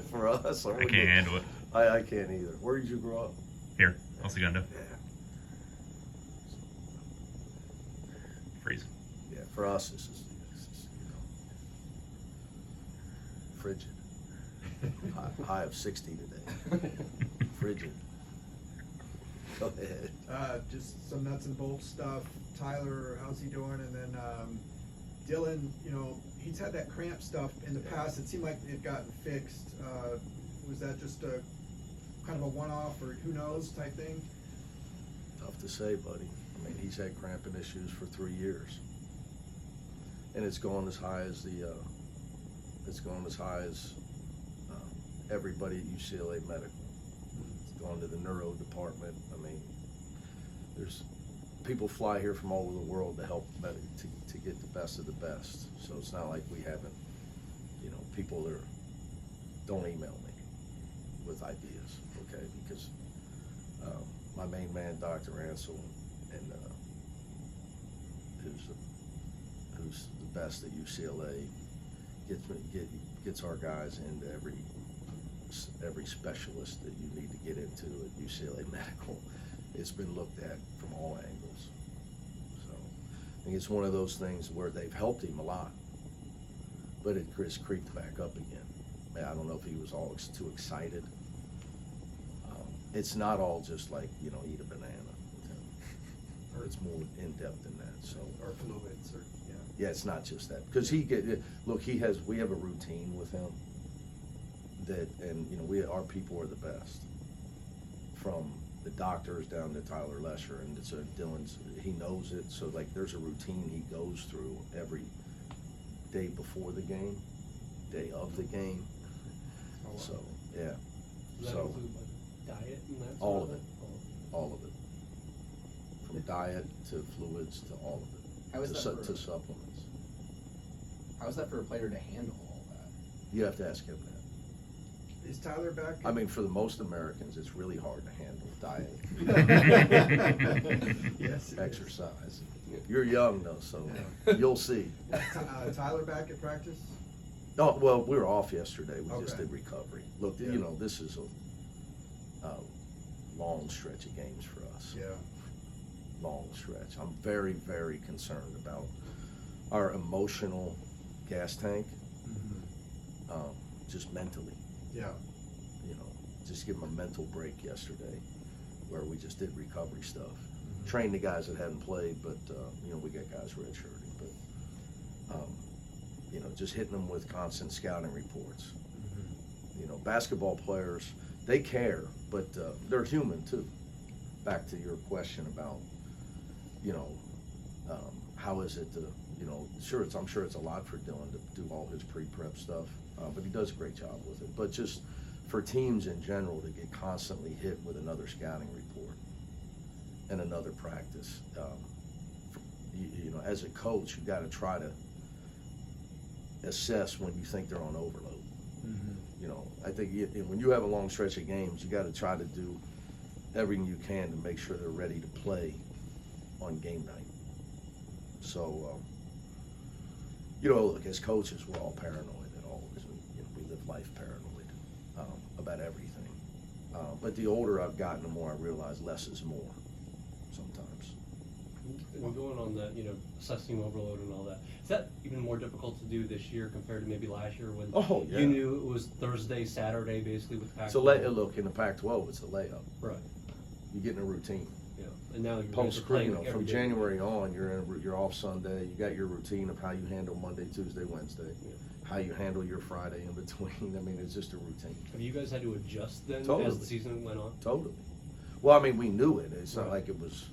For us, I can't handle it. I can't either. Where did you grow up? Here, El Segundo. Yeah. Freezing. Yeah, for us, this is frigid. High of 60 today. Frigid. Go ahead. Just some nuts and bolts stuff. Tyler, how's he doing? And then Dylan, he's had that cramp stuff in the past. It seemed like it had gotten fixed. Was that just a kind of a one-off or who knows type thing? Tough to say, buddy. I mean, he's had cramping issues for 3 years, and it's gone as high as everybody at UCLA Medical. It's gone to the neuro department. I mean, there's people fly here from all over the world to help to get the best of the best. So it's not like we haven't, people that don't email me with ideas, okay? Because my main man, Dr. Ansel, and who's the best at UCLA, gets our guys into every specialist that you need to get into at UCLA Medical. It's been looked at from all angles. So I think it's one of those things where they've helped him a lot, but it just creeped back up again. I don't know if he was all too excited. It's not all just like, eat a banana with him. Or it's more in-depth than that. So, Or fluids, or yeah, it's not just that. Because we have a routine with him and our people are the best. From the doctors down to Tyler Lesher, and so Dylan's, he knows it. So like, there's a routine he goes through every day before the game, day of the game. Oh, wow. So yeah. Does that include diet and that? All of it. All of it. From diet to fluids to all of it. How is to that to supplements. How is that for a player to handle all that? You have to ask him that. Is Tyler back? I mean, for the most Americans, it's really hard to handle diet. Yes, it exercise. You're young though, so you'll see. Tyler back at practice? Oh, well, we were off yesterday. We just Okay. did recovery. Look, Yeah. this is a long stretch of games for us. Yeah. Long stretch. I'm very, very concerned about our emotional gas tank, just mentally. Yeah. Just give them a mental break yesterday where we just did recovery stuff. Trained the guys that hadn't played, but, we got guys redshirting, but, just hitting them with constant scouting reports. Basketball players, they care, but they're human too. Back to your question about, how is it to, I'm sure it's a lot for Dylan to do all his pre-prep stuff, but he does a great job with it. But just for teams in general to get constantly hit with another scouting report and another practice, as a coach, you got to try to assess when you think they're on overload. I think when you have a long stretch of games, you got to try to do everything you can to make sure they're ready to play on game night. So, look, as coaches, we're all paranoid at all. We live life paranoid about everything. But the older I've gotten, the more I realize less is more sometimes. And going on that, assessing overload and all that, is that even more difficult to do this year compared to maybe last year when you knew it was Thursday, Saturday, basically with Pac-12? Look, in the Pac-12, it's a layup. Right. You get in a routine. Yeah. And now Post, from January on, you're off Sunday. You got your routine of how you handle Monday, Tuesday, Wednesday. Yeah. How you handle your Friday in between. I mean, it's just a routine. Have you guys had to adjust then Totally. as the season went on? Totally. Well, I mean, we knew it. It's not Right. like it was.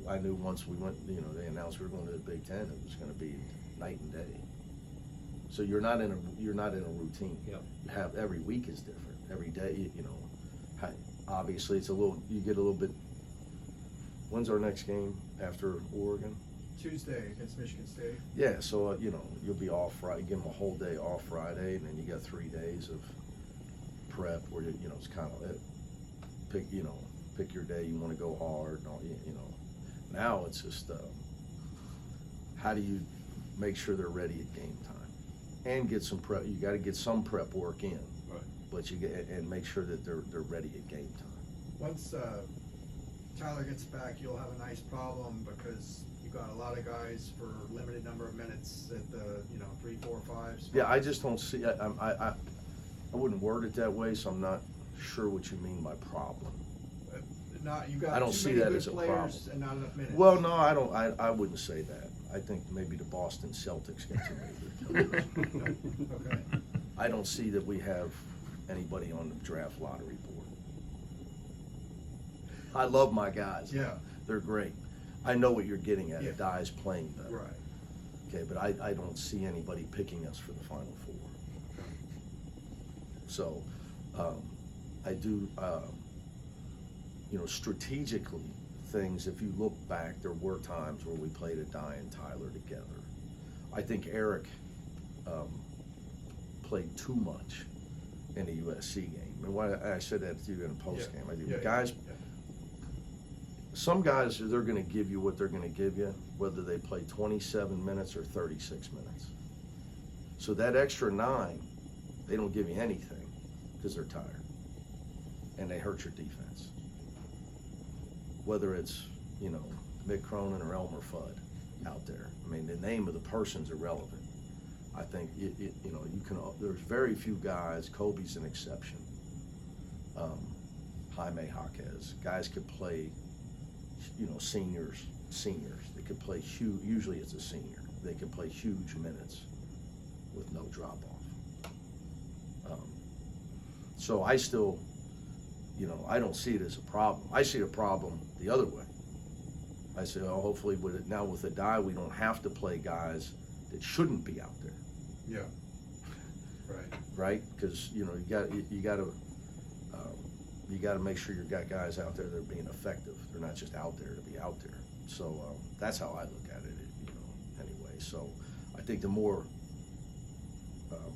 I knew once we went. They announced we were going to the Big Ten. It was going to be night and day. So you're not in a routine. Yep. You have every week is different. Every day, obviously it's you get a little bit. When's our next game after Oregon? Tuesday against Michigan State. Yeah, so you'll be off Friday. Give them a whole day off Friday, and then you got 3 days of prep where it's kind of pick your day you want to go hard and all. Now it's just how do you make sure they're ready at game time, and get some prep. You got to get some prep work in, Right. but you get and make sure that they're ready at game time. Once Tyler gets back, you'll have a nice problem because you got a lot of guys for limited number of minutes at the 3, 4, 5 spots. Yeah, I just don't see. I wouldn't word it that way, so I'm not sure what you mean by problem. Not you got. I don't too see many that good as a players problem. and not enough minutes. Well, no, I don't. I wouldn't say that. I think maybe the Boston Celtics get too many good players. Okay. I don't see that we have anybody on the draft lottery board. I love my guys. Yeah. They're great. I know what you're getting at. Yeah. Aday's playing better. Right. Okay, but I don't see anybody picking us for the Final Four. So, I do, strategically, things, if you look back, there were times where we played Aday and Tyler together. I think Eric played too much in the USC game. And why I said that to you in a post game. I think guys, some guys, they're going to give you what they're going to give you, whether they play 27 minutes or 36 minutes. So that extra 9, they don't give you anything because they're tired. And they hurt your defense. Whether it's, Mick Cronin or Elmer Fudd out there. I mean, the name of the person's irrelevant. I think, you can, there's very few guys, Kobe's an exception. Jaime Jaquez, guys could play, seniors. They could play huge, usually it's a senior. They could play huge minutes with no drop off. So I still, I don't see it as a problem. I see a problem the other way. I say, hopefully with Aday, we don't have to play guys that shouldn't be out there. Yeah. Right. Right? Because you got to make sure you've got guys out there that are being effective. They're not just out there to be out there. So that's how I look at it. Anyway. So I think the more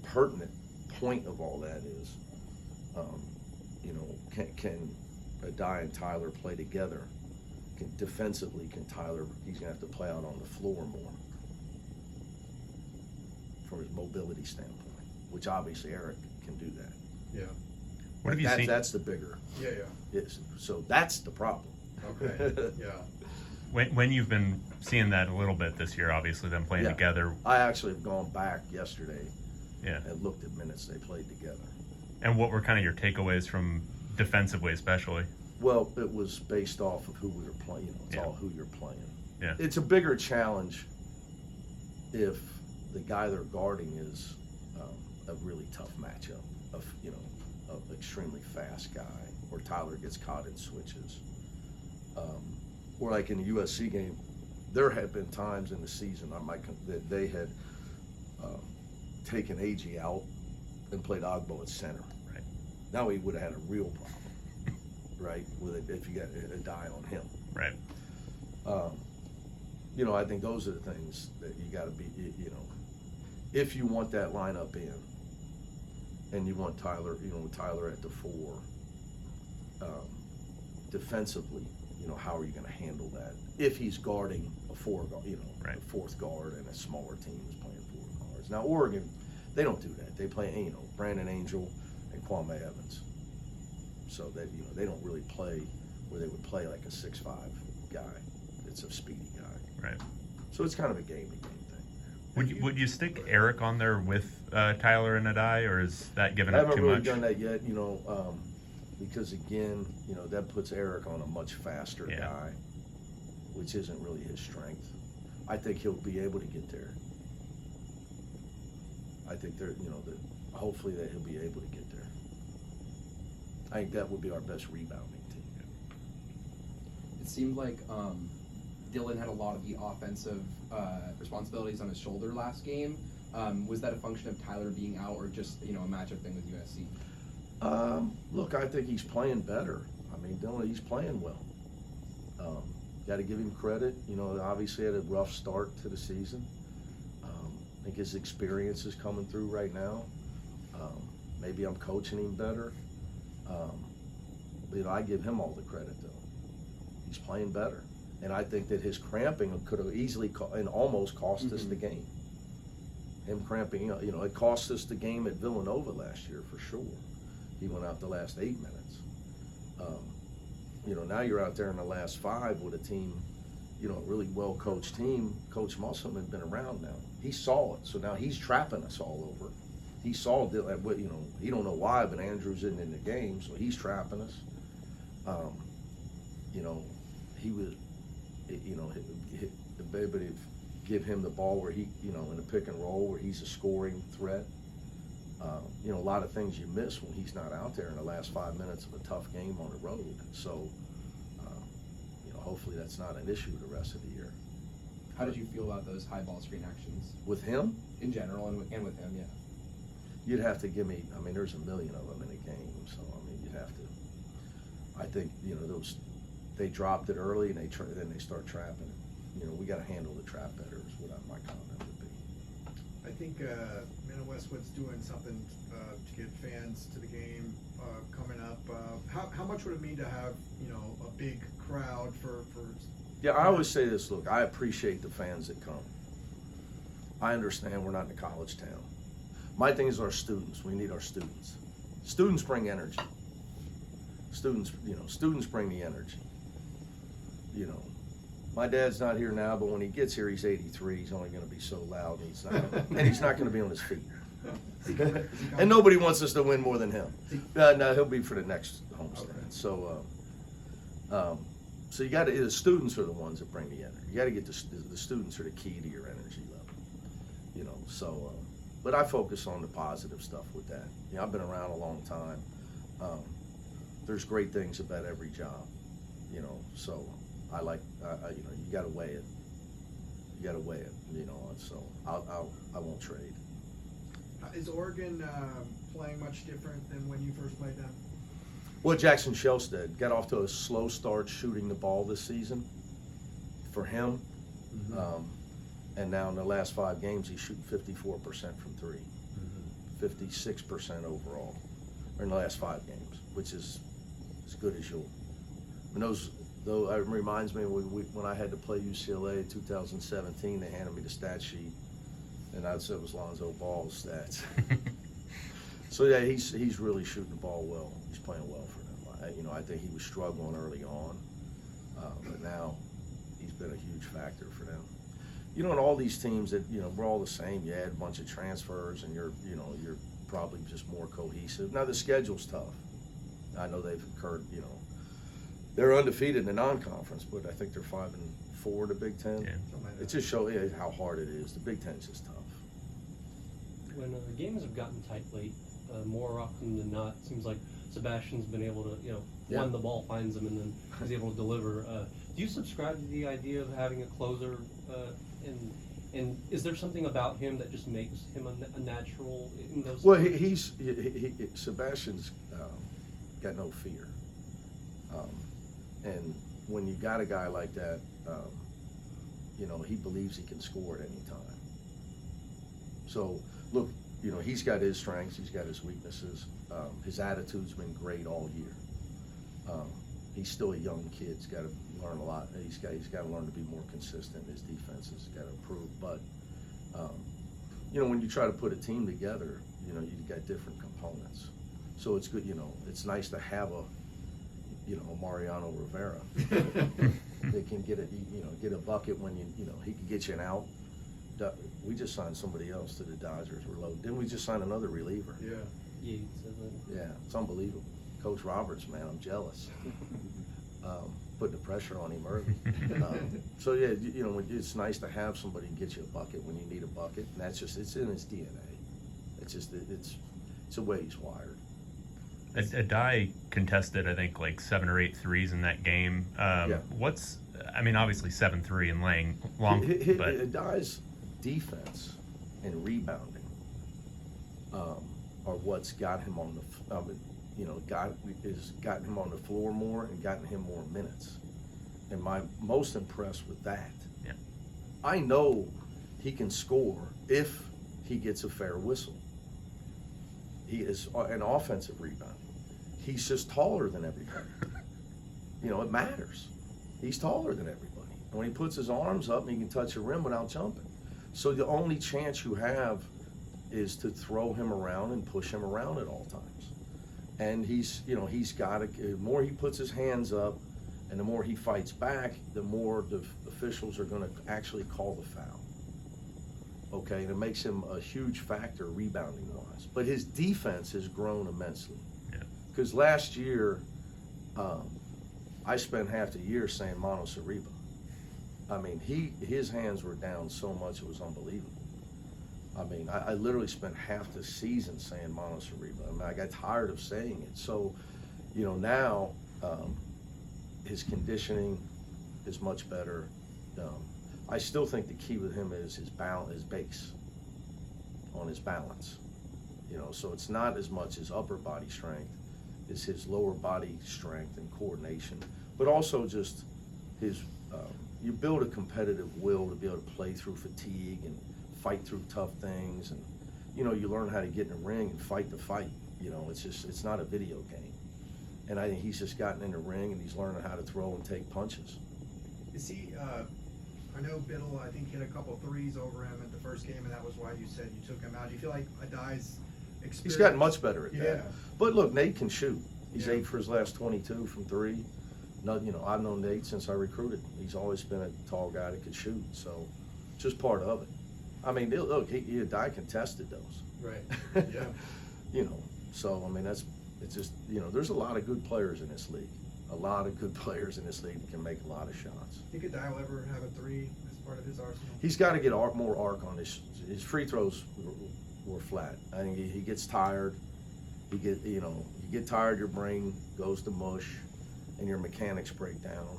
pertinent point of all that is, can Aday and Tyler play together? Defensively, can Tyler? He's gonna have to play out on the floor more from his mobility standpoint, which obviously Eric can do that. Yeah. What have you seen? That's the bigger. Yeah. So that's the problem. Okay. Yeah. When you've been seeing that a little bit this year, obviously them playing together. I actually have gone back yesterday. Yeah. And looked at minutes they played together. And what were kind of your takeaways from defensively, especially? Well, it was based off of who we were playing. It's all who you're playing. Yeah. It's a bigger challenge if the guy they're guarding is a really tough matchup of an extremely fast guy, or Tyler gets caught in switches. Or like in the USC game, there had been times in the season that they had taken AG out and played Ogbo at center. Right. Now he would have had a real problem. Right, with it, if you got Aday on him. Right. I think those are the things that you got to be, if you want that lineup in, and you want Tyler, Tyler at the 4, defensively, how are you going to handle that? If he's guarding a 4 guard, right. a 4th guard, and a smaller team is playing 4 guards. Now Oregon, they don't do that. They play, Brandon Angel and Kwame Evans. So that they don't really play where they would play like a 6'5" guy. It's a speedy guy. Right. So it's kind of a game-to-game thing. Would you stick Eric on there with Tyler and Aday, or is that giving up too much? I haven't really done that yet, because again, that puts Eric on a much faster guy, which isn't really his strength. I think he'll be able to get there. I think hopefully that he'll be able to get there. I think that would be our best rebounding team. It seemed like Dylan had a lot of the offensive responsibilities on his shoulder last game. Was that a function of Tyler being out, or just a matchup thing with USC? Look, I think he's playing better. I mean, Dylan, he's playing well. Got to give him credit. Obviously had a rough start to the season. I think his experience is coming through right now. Maybe I'm coaching him better. I give him all the credit, though. He's playing better. And I think that his cramping could have easily and almost cost us the game. him cramping, it cost us the game at Villanova last year for sure. He went out the last 8 minutes. Now you're out there in the last 5 with a team, a really well-coached team. Coach Musselman had been around now. He saw it, so now he's trapping us all over. He saw it, he don't know why, but Andrews isn't in the game, so he's trapping us. He was, the baby to give him the ball where he, in a pick and roll where he's a scoring threat. A lot of things you miss when he's not out there in the last 5 minutes of a tough game on the road. So, hopefully that's not an issue the rest of the year. How did you feel about those high ball screen actions? With him? In general, and with him, yeah. You'd have to give me, there's a million of them in a game, so, you'd have to, I think, they dropped it early and then they start trapping it. We got to handle the trap better is what my comment would be. I think Minna Westwood's doing something to get fans to the game coming up. How much would it mean to have a big crowd for? Yeah, I always say this. Look, I appreciate the fans that come. I understand we're not in a college town. My thing is our students. We need our students. Students bring energy. Students bring the energy. My dad's not here now, but when he gets here, he's 83. He's only going to be so loud, and he's not going to be on his feet. And nobody wants us to win more than him. No, he'll be for the next homestand. Okay. So, so you got to. The students are the ones that bring the energy. You got to get the students are the key to your energy level. So, but I focus on the positive stuff with that. I've been around a long time. There's great things about every job. So. I like, you got to weigh it. You got to weigh it, so I won't trade. Is Oregon playing much different than when you first played them? Well, Jackson Shelstead got off to a slow start shooting the ball this season for him. Mm-hmm. And now in the last 5 games, he's shooting 54% from 3, 56% overall, or in the last 5 games, which is as good as you'll. Though it reminds me when I had to play UCLA in 2017, they handed me the stat sheet, and I said it was Lonzo Ball's stats. So yeah, he's really shooting the ball well. He's playing well for them. I think he was struggling early on, but now he's been a huge factor for them. In all these teams that we're all the same. You add a bunch of transfers, and you're probably just more cohesive. Now the schedule's tough. I know they've incurred They're undefeated in the non-conference, but I think they're 5-4 in the Big Ten. Yeah. It just shows how hard it is. The Big Ten's just tough. When games have gotten tight late, more often than not, it seems like Sebastian's been able to, when the ball finds him and then he's able to deliver. Do you subscribe to the idea of having a closer? And is there something about him that just makes him a natural in those? Well, Sebastian's got no fear. And when you got a guy like that, he believes he can score at any time. So, look, he's got his strengths, he's got his weaknesses. His attitude's been great all year. He's still a young kid. He's got to learn a lot. He's got to learn to be more consistent. His defense has got to improve. But, when you try to put a team together, you've got different components. So it's good, it's nice to have a Mariano Rivera. They can get a bucket when he can get you an out. We just signed somebody else to the Dodgers. We're low. Didn't we just sign another reliever? Yeah. Yates, Yeah, it's unbelievable. Coach Roberts, man, I'm jealous. Putting the pressure on him early. So yeah, it's nice to have somebody who gets you a bucket when you need a bucket, and it's in his DNA. It's the way he's wired. Aday contested, I think, like 7 or 8 threes in that game. Yeah. Obviously 7-3 and laying long, but Aday's defense and rebounding are what's got him on gotten him on the floor more and gotten him more minutes. And I'm most impressed with that. Yeah. I know he can score if he gets a fair whistle. He is an offensive rebounder. He's just taller than everybody. It matters. He's taller than everybody. And when he puts his arms up, he can touch the rim without jumping. So the only chance you have is to throw him around and push him around at all times. And he's got to, the more he puts his hands up and the more he fights back, the more the officials are going to actually call the foul. Okay, and it makes him a huge factor rebounding wise. But his defense has grown immensely. Yeah. Because last year, I spent half the year saying Mono Cereba. I mean, his hands were down so much it was unbelievable. I mean, I literally spent half the season saying Mono Cereba. I mean, I got tired of saying it. So, now his conditioning is much better. I still think the key with him is his base on his balance. So it's not as much his upper body strength, it's his lower body strength and coordination, but also just his. You build a competitive will to be able to play through fatigue and fight through tough things, and you learn how to get in the ring and fight the fight. It's not a video game, and I think he's just gotten in the ring and he's learning how to throw and take punches. Is he? I know Biddle, I think, hit a couple threes over him at the first game, and that was why you said you took him out. Do you feel like Aday's experience? He's gotten much better at that. Yeah. But look, Nate can shoot. He's Yeah. 8 for his last 22 from 3. No, I've known Nate since I recruited him. He's always been a tall guy that could shoot, so just part of it. I mean, look, Aday contested those. Right. Yeah. So I mean, it's just, there's a lot of good players in this league. A lot of good players in this league that can make a lot of shots. Think Aday will ever have a 3 as part of his arsenal? He's got to get more arc on his free throws were flat. I think he gets tired. You get tired, your brain goes to mush, and your mechanics break down.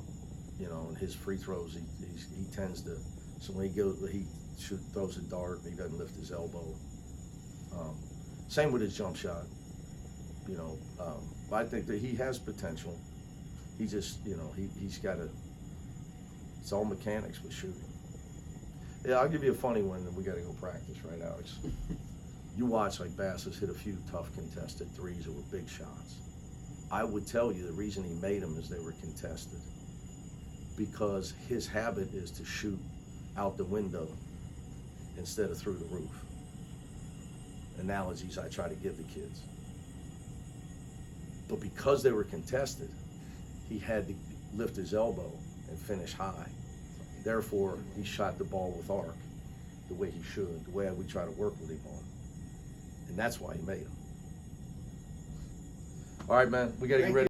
And his free throws, he tends to. So when he throws a dart, he doesn't lift his elbow. Same with his jump shot. But I think that he has potential. He just, he's got to. It's all mechanics with shooting. Yeah, I'll give you a funny one, and we got to go practice, right, Alex? You watch like Bass has hit a few tough contested threes that were big shots. I would tell you the reason he made them is they were contested. Because his habit is to shoot out the window instead of through the roof. Analogies I try to give the kids. But because they were contested, he had to lift his elbow and finish high. Therefore, he shot the ball with arc the way he should, the way we try to work with him on. And that's why he made them. All right, man, we got to get ready.